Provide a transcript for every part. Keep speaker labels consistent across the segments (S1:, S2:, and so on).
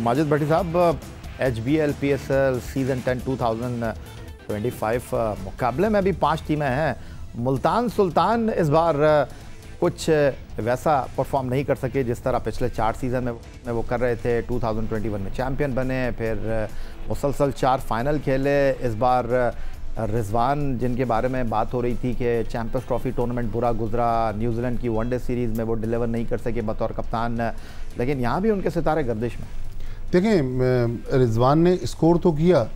S1: माजिद भट्टी साहब, HBL PSL season 10 2025 मुकाबले में भी 5 टीमें हैं। मुल्तान सुल्तान इस बार कुछ वैसा परफॉर्म नहीं कर सके जिस तरह पिछले 4 सीज़न में वो कर रहे थे। 2021 में चैम्पियन बने, फिर मुसलसल 4 फाइनल खेले। इस बार रिजवान, जिनके बारे में बात हो रही थी कि चैम्पियंस ट्रॉफी टूर्नामेंट बुरा गुजरा, न्यूजीलैंड की वनडे सीरीज़ में वो डिलीवर नहीं कर सके बतौर कप्तान, लेकिन यहाँ भी उनके सितारे गर्दिश में।
S2: देखें, रिजवान ने स्कोर तो किया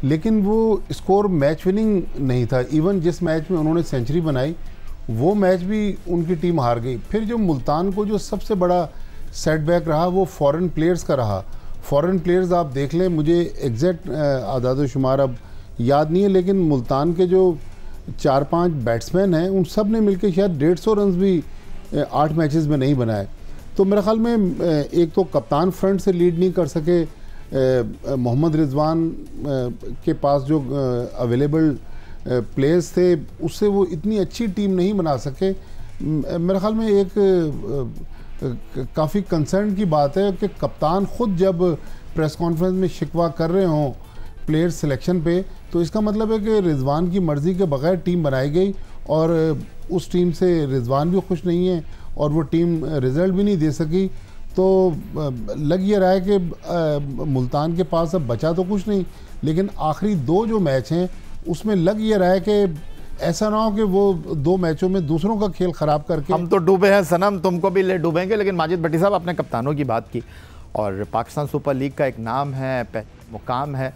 S2: लेकिन वो स्कोर मैच विनिंग नहीं था। इवन जिस मैच में उन्होंने सेंचुरी बनाई वो मैच भी उनकी टीम हार गई। फिर जो मुल्तान को जो सबसे बड़ा सेटबैक रहा वो फॉरेन प्लेयर्स का रहा। फॉरेन प्लेयर्स आप देख लें, मुझे एग्जैक्ट आदाद शुमार अब याद नहीं है, लेकिन मुल्तान के जो 4-5 बैट्समैन हैं उन सब ने मिलकर शायद 150 रन भी 8 मैचेस में नहीं बनाए। तो मेरे ख्याल में एक तो कप्तान फ्रंट से लीड नहीं कर सके, मोहम्मद रिजवान के पास जो अवेलेबल प्लेयर्स थे उससे वो इतनी अच्छी टीम नहीं बना सके। मेरे ख्याल में एक काफ़ी कंसर्न की बात है कि कप्तान ख़ुद जब प्रेस कॉन्फ्रेंस में शिकवा कर रहे हों प्लेयर सिलेक्शन पे, तो इसका मतलब है कि रिजवान की मर्ज़ी के बगैर टीम बनाई गई और उस टीम से रिजवान भी खुश नहीं है और वो टीम रिज़ल्ट भी नहीं दे सकी। तो लग ये रहा है कि मुल्तान के पास अब बचा तो कुछ नहीं, लेकिन आखिरी 2 जो मैच हैं उसमें लग ये रहा है कि ऐसा ना हो कि वो 2 मैचों में दूसरों का खेल ख़राब करके
S1: हम तो डूबे हैं सनम, तुमको भी ले डूबेंगे। लेकिन माजिद भट्टी साहब, अपने कप्तानों की बात की और पाकिस्तान सुपर लीग का एक नाम है, मुकाम है,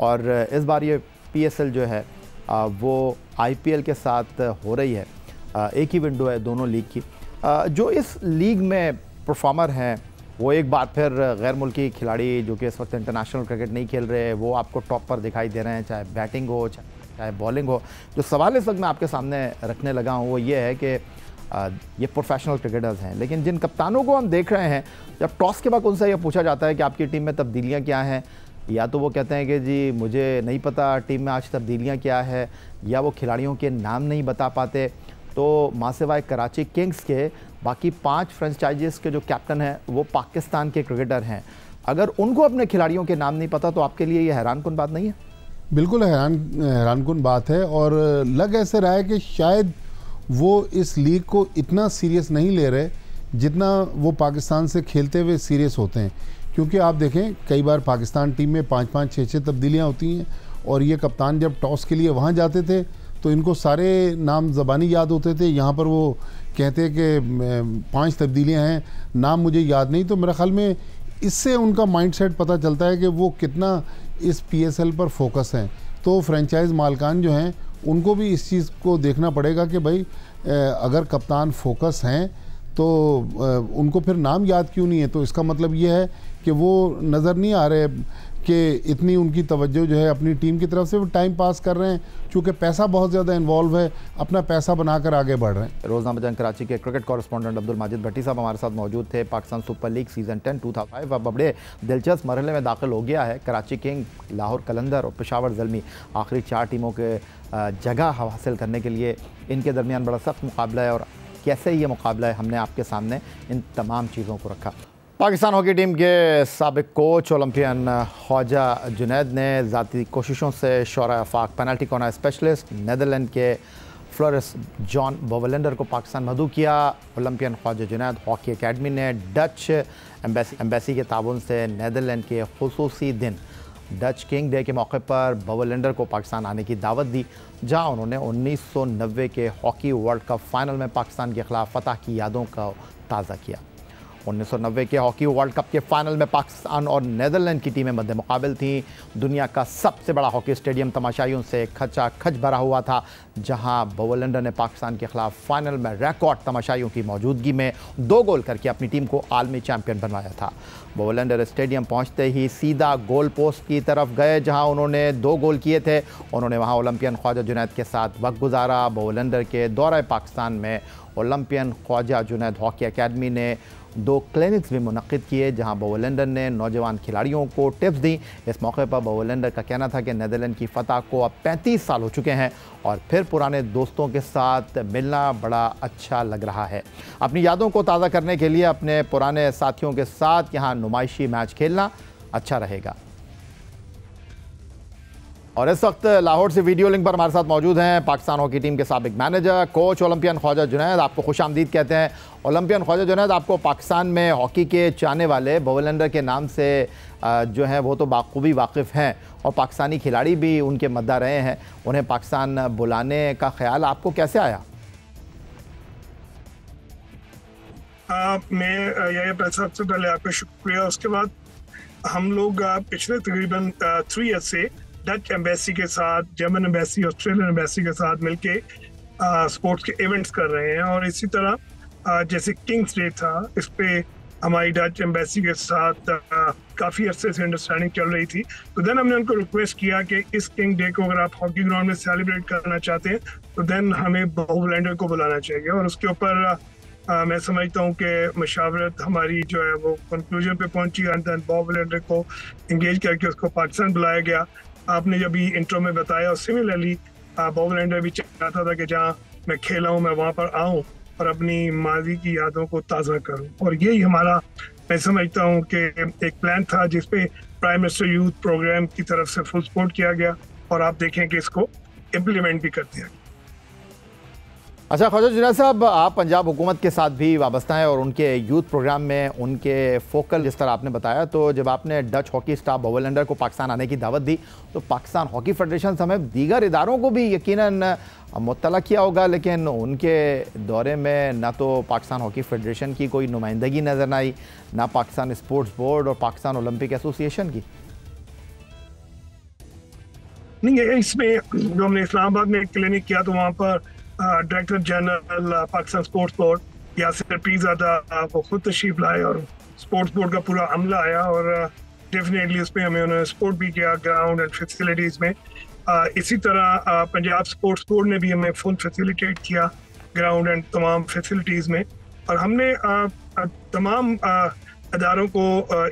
S1: और इस बार ये PSL जो है वो IPL के साथ हो रही है। एक ही विंडो है दोनों लीग की। जो इस लीग में परफॉर्मर हैं वो एक बार फिर गैर मुल्की खिलाड़ी जो कि इस वक्त इंटरनेशनल क्रिकेट नहीं खेल रहे, वो आपको टॉप पर दिखाई दे रहे हैं, चाहे बैटिंग हो चाहे बॉलिंग हो। जो सवाल इस वक्त मैं आपके सामने रखने लगा हूँ वो ये है कि ये प्रोफेशनल क्रिकेटर्स हैं, लेकिन जिन कप्तानों को हम देख रहे हैं, जब टॉस के बाद उनसे यह पूछा जाता है कि आपकी टीम में तब्दीलियाँ क्या हैं, या तो वो कहते हैं कि जी मुझे नहीं पता टीम में आज तब्दीलियाँ क्या है, या वो खिलाड़ियों के नाम नहीं बता पाते। तो मासिवाय कराची किंग्स के बाकी 5 फ्रेंचाइजीज के जो कैप्टन हैं वो पाकिस्तान के क्रिकेटर हैं। अगर उनको अपने खिलाड़ियों के नाम नहीं पता तो आपके लिए ये हैरानकुन बात नहीं है?
S2: बिल्कुल हैरानकुन बात है, और लग ऐसे रहा है कि शायद वो इस लीग को इतना सीरियस नहीं ले रहे जितना वो पाकिस्तान से खेलते हुए सीरियस होते हैं। क्योंकि आप देखें, कई बार पाकिस्तान टीम में 5-5, 6-6 तब्दीलियाँ होती हैं, और ये कप्तान जब टॉस के लिए वहाँ जाते थे तो इनको सारे नाम ज़बानी याद होते थे। यहाँ पर वो कहते कि 5 तब्दीलियाँ हैं, नाम मुझे याद नहीं। तो मेरे ख्याल में इससे उनका माइंडसेट पता चलता है कि वो कितना इस PSL पर फोकस हैं। तो फ्रेंचाइज मालकान जो हैं उनको भी इस चीज़ को देखना पड़ेगा कि भाई अगर कप्तान फोकस हैं तो उनको फिर नाम याद क्यों नहीं है। तो इसका मतलब ये है कि वो नज़र नहीं आ रहे कि इतनी उनकी तवज्जो जो है अपनी टीम की तरफ से, वो टाइम पास कर रहे हैं, चूँकि पैसा बहुत ज़्यादा इन्वॉल्व है, अपना पैसा बनाकर आगे बढ़ रहे हैं।
S1: रोज़नामा जंग कराची के क्रिकेट कॉरेस्पॉन्डेंट अब्दुल माजिद भट्टी साहब हमारे साथ मौजूद थे। पाकिस्तान सुपर लीग सीज़न 10 2005 अब बड़े दिलचस्प मरहले में दाखिल हो गया है। कराची किंग, लाहौर कलंदर और पेशावर ज़ल्मी आखिरी 4 टीमों के जगह हासिल करने के लिए इनके दरमियान बड़ा सख्त मुकाबला है, और कैसे ये मुकाबला है हमने आपके सामने इन तमाम चीज़ों को रखा। पाकिस्तान हॉकी टीम के साबिक कोच ओलंपियन ख्वाजा जुनैद ने ज़ाती कोशिशों से शोरा आफाक पेनल्टी कॉर्नर स्पेशलिस्ट नीदरलैंड के फ्लोरेस जॉन बोवलेंडर को पाकिस्तान मदऊ किया। Olympian Khawaja Junaid hockey academy ने डच एम्बेसी के ताउन से नीदरलैंड के खुसूसी दिन डच किंग डे के मौके पर बोवलेंडर को पाकिस्तान आने की दावत दी, जहां उन्होंने 1990 के हॉकी वर्ल्ड कप फाइनल में पाकिस्तान के खिलाफ फतह की यादों को ताज़ा किया। 1990 के हॉकी वर्ल्ड कप के फाइनल में पाकिस्तान और नीदरलैंड की टीमें मद्दे मुकाबिल थीं। दुनिया का सबसे बड़ा हॉकी स्टेडियम तमाशाइयों से खचाखच भरा हुआ था, जहां बोवलेंडर ने पाकिस्तान के खिलाफ फाइनल में रिकॉर्ड तमाशाइयों की मौजूदगी में 2 गोल करके अपनी टीम को आलमी चैंपियन बनवाया था। बोवलेंडर स्टेडियम पहुंचते ही सीधा गोल पोस्ट की तरफ गए, जहां उन्होंने 2 गोल किए थे। उन्होंने वहां ओलंपियन ख्वाजा जुनैद के साथ वक्त गुजारा। बोवलेंडर के दौरे पाकिस्तान में Olympian Khawaja Junaid hockey academy ने 2 क्लिनिक्स भी मुनक्किद किए, जहां बोवलेंडर ने नौजवान खिलाड़ियों को टिप्स दी। इस मौके पर बोवलेंडर का कहना था कि नीदरलैंड की फतह को अब 35 साल हो चुके हैं और फिर पुराने दोस्तों के साथ मिलना बड़ा अच्छा लग रहा है। अपनी यादों को ताज़ा करने के लिए अपने पुराने साथियों के साथ यहाँ नुमाइशी मैच खेलना अच्छा रहेगा। और इस वक्त लाहौर से वीडियो लिंक पर हमारे साथ मौजूद हैं पाकिस्तान हॉकी टीम के साबिक manager, coach Olympian Khawaja Junaid. आपको खुशामदीद कहते हैं। ओलंपियन ख्वाजा जुनैद, आपको पाकिस्तान में हॉकी के चाहने वाले बोवलैंडर के नाम से जो हैं वो तो बाखूबी वाकिफ़ हैं और पाकिस्तानी खिलाड़ी भी उनके मद्दा रहे हैं। उन्हें पाकिस्तान बुलाने का ख्याल आपको कैसे आया?
S3: मैं सबसे पहले आपका शुक्रिया। उसके बाद हम लोग पिछले तकरीबन 3 ईयर से डच एम्बेसी के साथ, जर्मन एम्बेसी, ऑस्ट्रेलियन एम्बेसी के साथ मिलके स्पोर्ट्स के इवेंट्स कर रहे हैं। और इसी तरह जैसे किंग्स डे था, इस पे हमारी डच एम्बेसी के साथ काफ़ी अरसे से अंडरस्टैंडिंग चल रही थी। तो देन हमने उनको रिक्वेस्ट किया कि इस किंग डे को अगर आप हॉकी ग्राउंड में सेलिब्रेट करना चाहते हैं तो देन हमें बोवलैंडर को बुलाना चाहिए। और उसके ऊपर मैं समझता हूँ कि मशावरत हमारी जो है वो कंक्लूजन पे पहुंची एंड देन बोवलैंडर को इंगेज करके उसको पाकिस्तान बुलाया गया। आपने जब भी इंट्रो में बताया, और सिमिलरली बोवलैंडर भी चाहता था कि जहाँ मैं खेला हूँ मैं वहाँ पर आऊँ और अपनी माजी की यादों को ताज़ा करूँ। और यही हमारा, मैं समझता हूँ कि एक प्लान था जिसपे प्राइम मिनिस्टर यूथ प्रोग्राम की तरफ से फुल सपोर्ट किया गया और आप देखें कि इसको इम्प्लीमेंट भी कर दिया।
S1: अच्छा ख्वाजा जुनैद साहब, आप पंजाब हुकूमत के साथ भी वाबस्ता हैं और उनके यूथ प्रोग्राम में उनके फोकल, जिस तरह आपने बताया, तो जब आपने डच हॉकी स्टार बोवलैंडर को पाकिस्तान आने की दावत दी तो पाकिस्तान हॉकी फेडरेशन समेत दीगर इदारों को भी यकीनन मुत्तला किया होगा, लेकिन उनके दौरे में ना तो पाकिस्तान हॉकी फेडरेशन की कोई नुमाइंदगी नज़र न आई, ना पाकिस्तान स्पोर्ट्स बोर्ड और पाकिस्तान ओलंपिक एसोसिएशन की।
S3: नहीं, इसमें जो हमने इस्लामाबाद में क्लिनिक किया तो वहाँ पर director general Pakistan sports board Yasir Pirzada वो खुद तशरीफ लाए और स्पोर्ट्स बोर्ड का पूरा अमला आया और डेफिनेटली उसमें हमें उन्होंने सपोर्ट भी किया ग्राउंड एंड फैसिलिटीज़ में। इसी तरह पंजाब स्पोर्ट्स बोर्ड ने भी हमें फुल फैसिलिटेट किया ग्राउंड एंड तमाम फैसिलिटीज़ में। और हमने तमाम अदारों को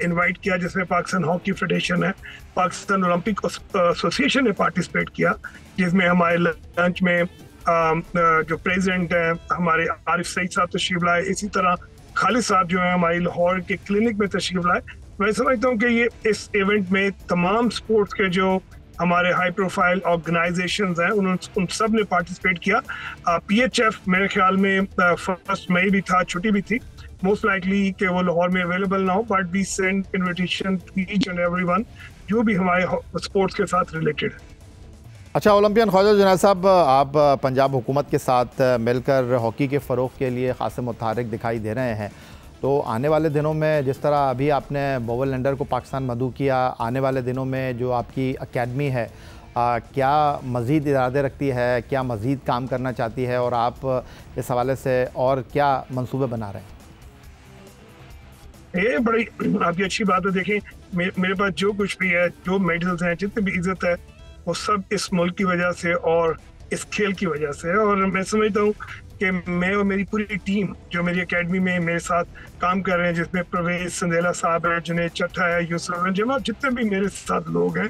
S3: इनवाइट किया, जिसमें पाकिस्तान हॉकी फेडरेशन है, पाकिस्तान ओलंपिक एसोसिएशन ने पार्टिसिपेट किया, जिसमें हमारे लंच में जो प्रेसिडेंट हैं हमारे आरिफ सईद साहब तशरीफ लाए। इसी तरह खालिद साहब जो है हमारी लाहौर के क्लिनिक में तशरीफ लाए। मैं समझता हूँ कि ये इस इवेंट में तमाम स्पोर्ट्स के जो हमारे हाई प्रोफाइल ऑर्गेनाइजेशंस हैं उन सब ने पार्टिसिपेट किया। PHF मेरे ख्याल में 1 मई भी था, छुट्टी भी थी, मोस्ट लाइकली कि वो लाहौर में अवेलेबल ना हो, but we send invitation to each and everyone जो भी हमारे स्पोर्ट्स के साथ रिलेटेड है।
S1: अच्छा ओलंपियन ख्वाजा जुनैद साहब, आप पंजाब हुकूमत के साथ मिलकर हॉकी के फ़रोग़ के लिए ख़ास मुतहरिक दिखाई दे रहे हैं, तो आने वाले दिनों में जिस तरह अभी आपने बोवलैंडर को पाकिस्तान मदऊ किया, आने वाले दिनों में जो आपकी अकेडमी है क्या मज़ीद इरादे रखती है, क्या मज़ीद काम करना चाहती है और आप इस हवाले से और क्या मंसूबे बना रहे हैं?
S3: ये बड़ी आपकी अच्छी बात है। देखें, मेरे पास जो कुछ भी है, जो मेडल्स हैं, जितनी भी इज्जत है, वो सब इस मुल्क की वजह से और इस खेल की वजह से है। और मैं समझता हूँ कि मैं और मेरी पूरी टीम जो मेरी एकेडमी में मेरे साथ काम कर रहे हैं, जिसमें प्रवेश संदेला साहब है, जुनैद चट्टा है, यूसुफ रंजन, जितने भी मेरे साथ लोग हैं,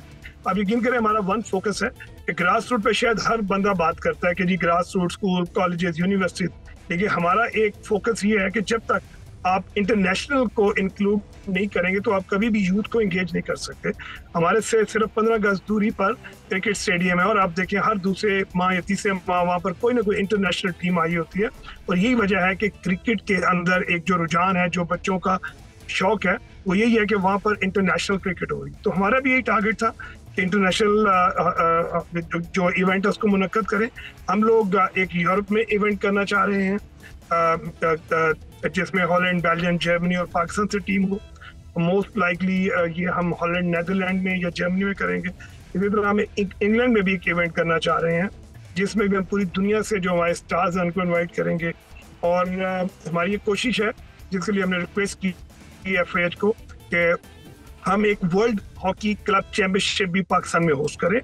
S3: आप यकीन करें हमारा वन फोकस है कि ग्रास रूट पे शायद हर बंदा बात करता है कि जी grassroot school, colleges, university, लेकिन हमारा एक फोकस ये है कि जब तक आप इंटरनेशनल को इंक्लूड नहीं करेंगे तो आप कभी भी यूथ को एंगेज नहीं कर सकते। हमारे से सिर्फ 15 गज दूरी पर क्रिकेट स्टेडियम है और आप देखिए हर दूसरे माह या तीसरे माह वहाँ पर कोई ना कोई इंटरनेशनल टीम आई होती है। और यही वजह है कि क्रिकेट के अंदर एक जो रुझान है, जो बच्चों का शौक है, वो यही है कि वहाँ पर इंटरनेशनल क्रिकेट हो रही। तो हमारा भी यही टारगेट था कि इंटरनेशनल जो इवेंट है उसको मुनक्कद करें। हम लोग एक यूरोप में इवेंट करना चाह रहे हैं जिसमें हॉलैंड, बेल्जियम, जर्मनी और पाकिस्तान से टीम हो। मोस्ट लाइकली ये हम हॉलैंड, नेदरलैंड में या जर्मनी में करेंगे। इसी तरह हम इंग्लैंड में भी एक इवेंट करना चाह रहे हैं जिसमें भी हम पूरी दुनिया से जो हमारे स्टार्स हैं उनको इन्वाइट करेंगे। और हमारी ये कोशिश है, जिसके लिए हमने रिक्वेस्ट की FIH को, कि हम एक वर्ल्ड हॉकी क्लब चैंपियनशिप भी पाकिस्तान में होस्ट करें।